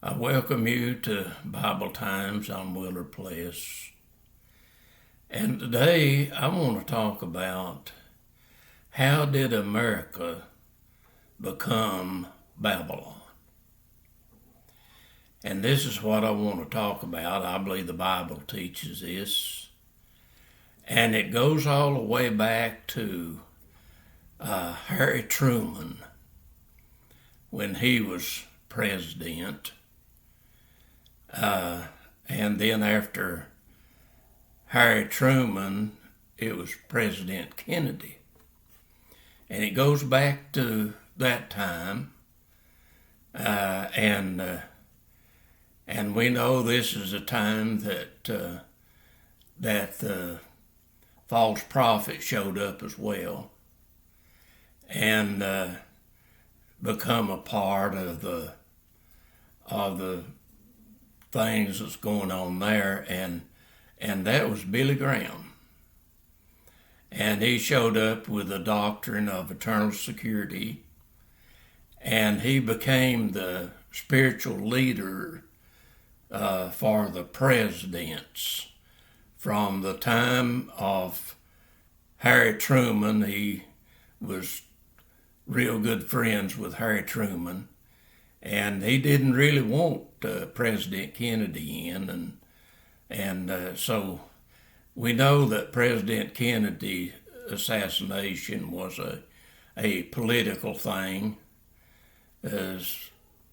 I welcome you to Bible Times. I'm Willard Pless. And today I want to talk about how did America become Babylon? And this is what I want to talk about. I believe the Bible teaches this. And it goes all the way back to Harry Truman when he was president. And then after Harry Truman, it was President Kennedy. And it goes back to that time. And we know this is a time that the false prophet showed up as well and become a part of the things that's going on there, and that was Billy Graham. And he showed up with the doctrine of eternal security, and he became the spiritual leader for the presidents. From the time of Harry Truman, he was real good friends with Harry Truman, and he didn't really want President Kennedy in, and so we know that President Kennedy assassination was a political thing, and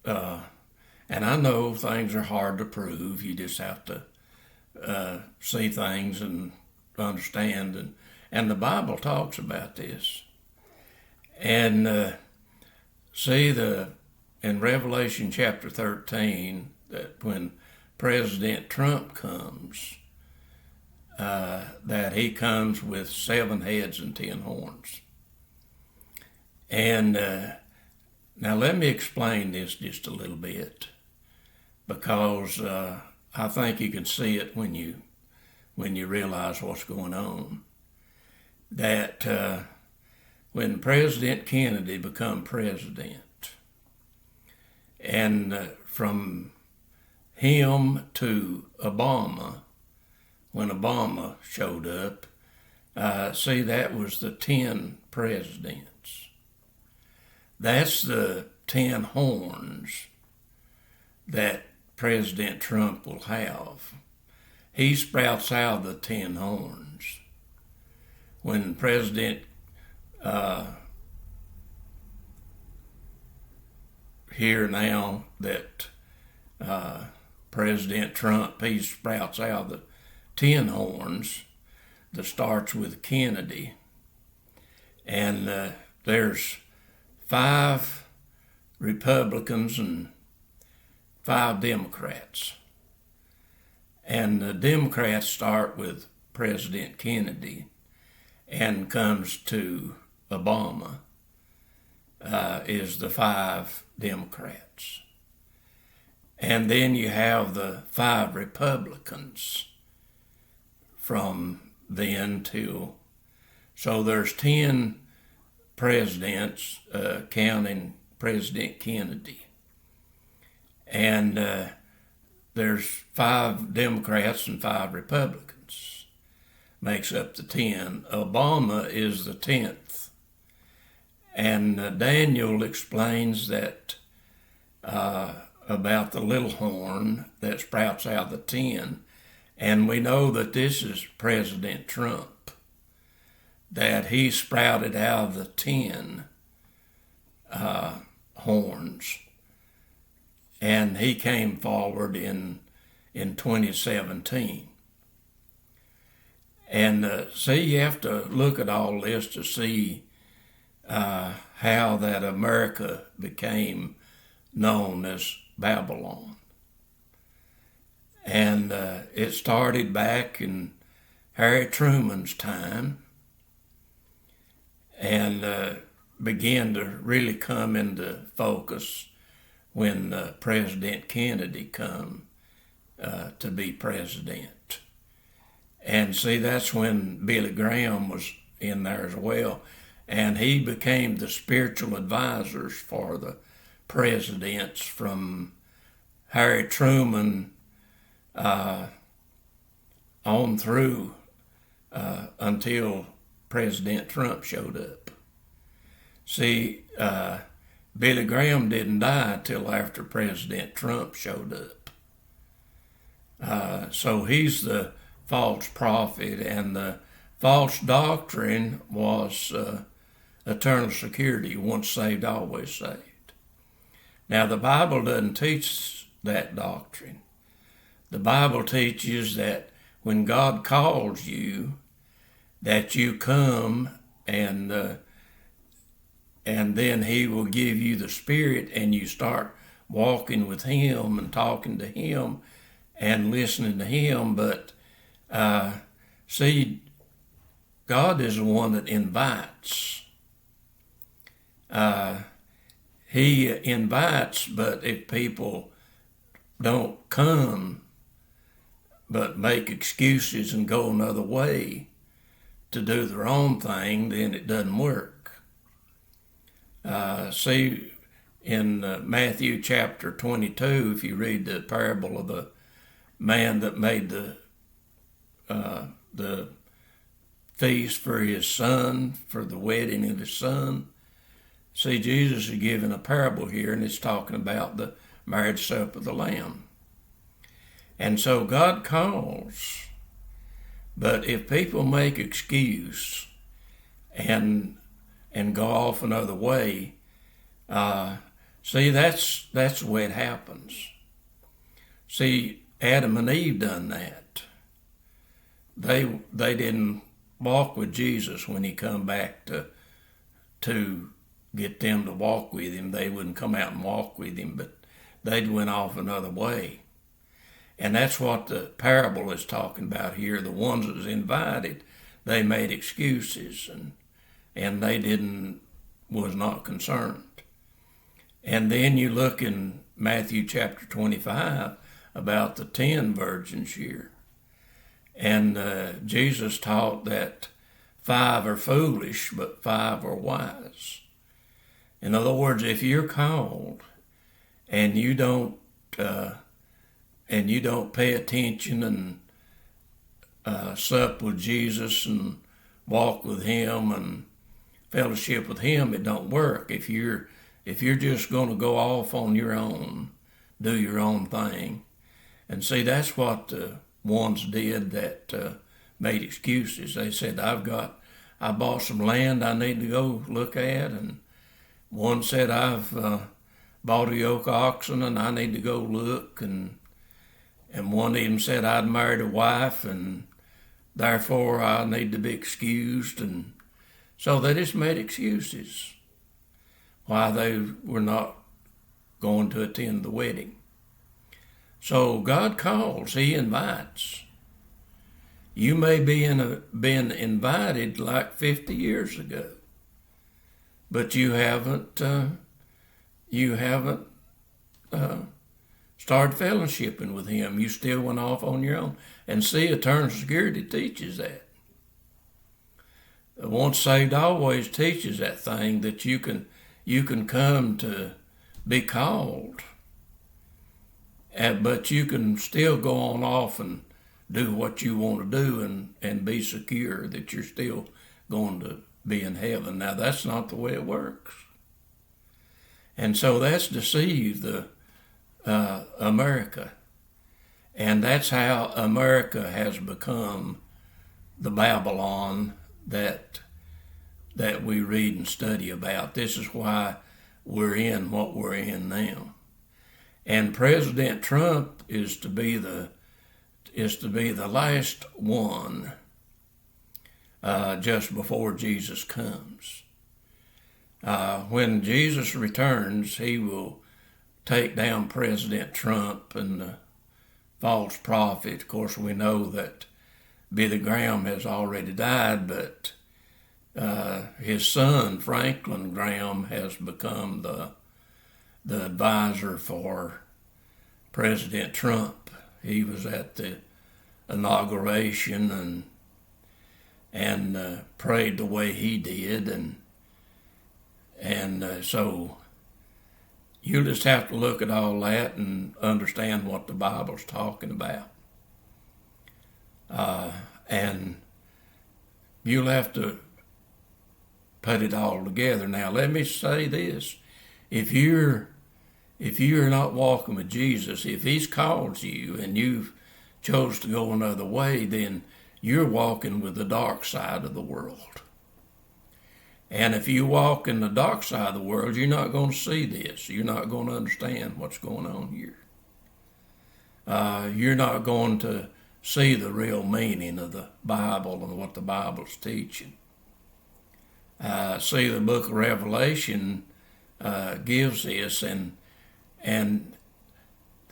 I know things are hard to prove. You just have to see things and understand, and the Bible talks about this. And in Revelation chapter 13, that when President Trump comes, that he comes with 7 heads and 10 horns. And now let me explain this just a little bit, because I think you can see it when you realize what's going on. That when President Kennedy became president, and from him to Obama, when Obama showed up, that was the 10 presidents. That's the 10 horns that President Trump will have. He sprouts out the 10 horns. When President here now that President Trump, he sprouts out the 10 horns that starts with Kennedy. And there's 5 Republicans and 5 Democrats. And the Democrats start with President Kennedy and comes to Obama is the 5 Democrats. And then you have the 5 Republicans from then till, so there's 10 presidents, counting President Kennedy. And there's 5 Democrats and 5 Republicans, makes up the 10. Obama is the 10th. And Daniel explains that about the little horn that sprouts out of the 10. And we know that this is President Trump, that he sprouted out of the 10 horns. And he came forward in 2017. And you have to look at all this to see how that America became known as Babylon. And it started back in Harry Truman's time and began to really come into focus when President Kennedy come to be president. And that's when Billy Graham was in there as well. And he became the spiritual advisors for the presidents from Harry Truman on through until President Trump showed up. See, Billy Graham didn't die till after President Trump showed up. So he's the false prophet, and the false doctrine was eternal security, once saved, always saved. Now, the Bible doesn't teach that doctrine. The Bible teaches that when God calls you, that you come and then He will give you the Spirit, and you start walking with Him and talking to Him and listening to Him. But see, God is the one that invites. He invites, but if people don't come but make excuses and go another way to do their own thing, then it doesn't work. See, in Matthew chapter 22, if you read the parable of the man that made the feast for his son, for the wedding of his son, see, Jesus is giving a parable here, and it's talking about the marriage supper of the Lamb. And so God calls, but if people make excuse and go off another way, see, that's the way it happens. See, Adam and Eve done that. They didn't walk with Jesus when He come back to get them to walk with Him. They wouldn't come out and walk with Him, but they'd went off another way. And that's what the parable is talking about here. The ones that was invited, they made excuses, and they was not concerned. And then you look in Matthew chapter 25 about the 10 virgins here. And Jesus taught that 5 are foolish, but 5 are wise. In other words, if you're called and you don't pay attention and sup with Jesus and walk with Him and fellowship with Him, it don't work. If you're just going to go off on your own, do your own thing. And see, that's what the ones did that made excuses. They said, I bought some land I need to go look at, and one said, I've bought a yoke of oxen and I need to go look, and one of them said, I'd married a wife and therefore I need to be excused. And so they just made excuses why they were not going to attend the wedding. So God calls, He invites. You may be been invited like 50 years ago, but you haven't started fellowshipping with Him. You still went off on your own. And see, eternal security teaches that. Once saved, always teaches that thing, that you can come to be called, but you can still go on off and do what you want to do and be secure that you're still going to be in heaven. Now, that's not the way it works. And so that's deceived America. And that's how America has become the Babylon that we read and study about. This is why we're in what we're in now. And President Trump is to be the last one just before Jesus comes. When Jesus returns, He will take down President Trump and the false prophet. Of course, we know that Billy Graham has already died, but his son, Franklin Graham, has become the advisor for President Trump. He was at the inauguration and prayed the way he did, and so you'll just have to look at all that and understand what the Bible's talking about. And you'll have to put it all together. Now, let me say this. If you're not walking with Jesus, if he's called you and you've chose to go another way, then you're walking with the dark side of the world. And if you walk in the dark side of the world, you're not going to see this. You're not going to understand what's going on here. You're not going to see the real meaning of the Bible and what the Bible's teaching. See, the book of Revelation gives this, and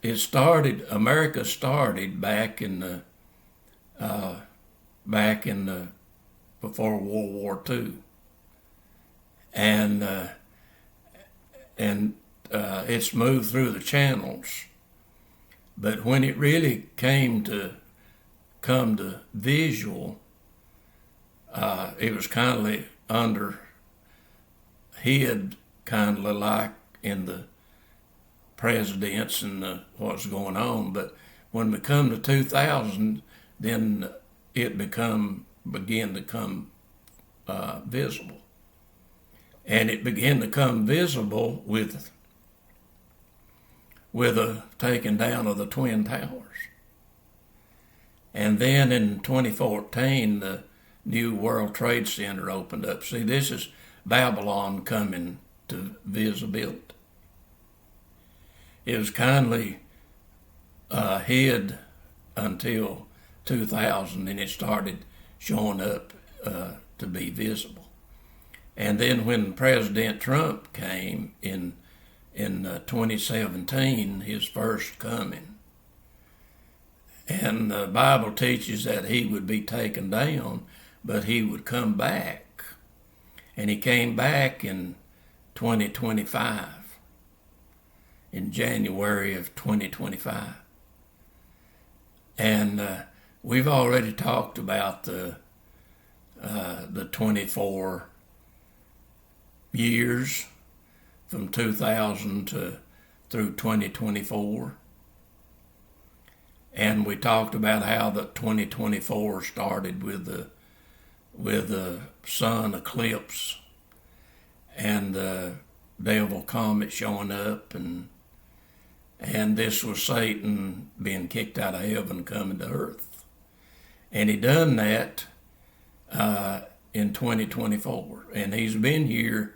it started. America started back in the before World War II, and it's moved through the channels. But when it really come to visual, it was kind of under hid, kind of like in the presidents and what's going on. But when we come to 2000, then it began to come visible. And it began to come visible with a taking down of the Twin Towers. And then in 2014, the new World Trade Center opened up. See, this is Babylon coming to visibility. It was kindly hid until 2000, and it started showing up to be visible. And then when President Trump came in 2017, his first coming, and the Bible teaches that he would be taken down, but he would come back. And he came back in 2025, in January of 2025. And we've already talked about the 24 years from 2000 through 2024. And we talked about how the 2024 started with the sun eclipse and the devil comet showing up, and this was Satan being kicked out of heaven coming to earth. And he done that in 2024, and he's been here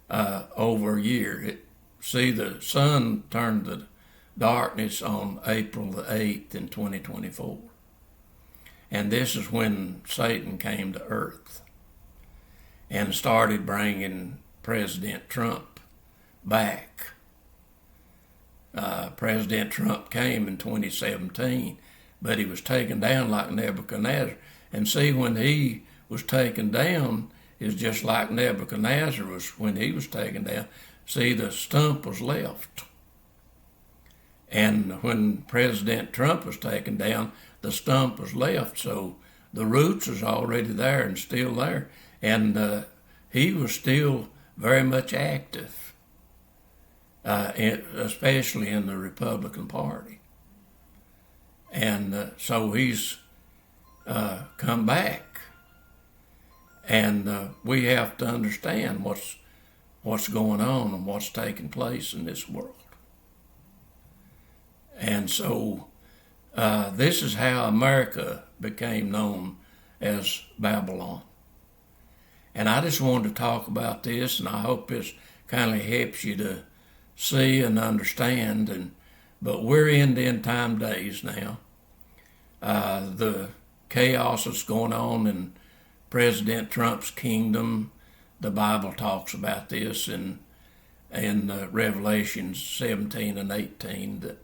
over a year. See, the sun turned to darkness on April the 8th in 2024. And this is when Satan came to earth and started bringing President Trump back. President Trump came in 2017, but he was taken down like Nebuchadnezzar. And see, when he was taken down, it's just like Nebuchadnezzar was when he was taken down. See, the stump was left. And when President Trump was taken down, the stump was left. So the roots was already there and still there. And he was still very much active, especially in the Republican Party. And so he's come back. And we have to understand what's going on and what's taking place in this world. And so this is how America became known as Babylon. And I just wanted to talk about this, and I hope this kind of helps you to see and understand. But we're in the end time days now. The chaos that's going on in President Trump's kingdom, the Bible talks about this in Revelation 17 and 18, that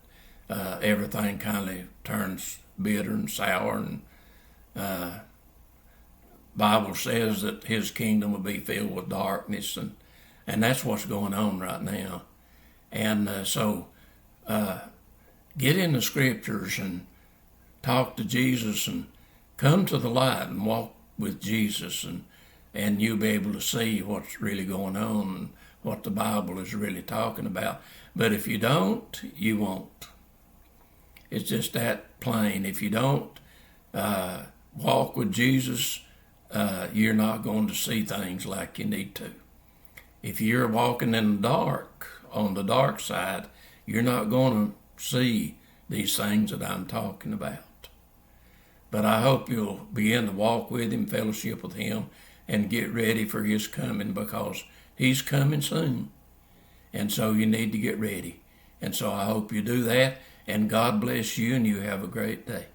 everything kind of turns bitter and sour, and Bible says that his kingdom will be filled with darkness, and that's what's going on right now. And so get in the scriptures and talk to Jesus and come to the light and walk with Jesus, and you'll be able to see what's really going on and what the Bible is really talking about. But if you don't, you won't. It's just that plain. If you don't walk with Jesus, you're not going to see things like you need to. If you're walking in the dark, on the dark side, you're not going to see these things that I'm talking about. But I hope you'll begin to walk with him, fellowship with him, and get ready for his coming, because he's coming soon. And so you need to get ready. And so I hope you do that, and God bless you, and you have a great day.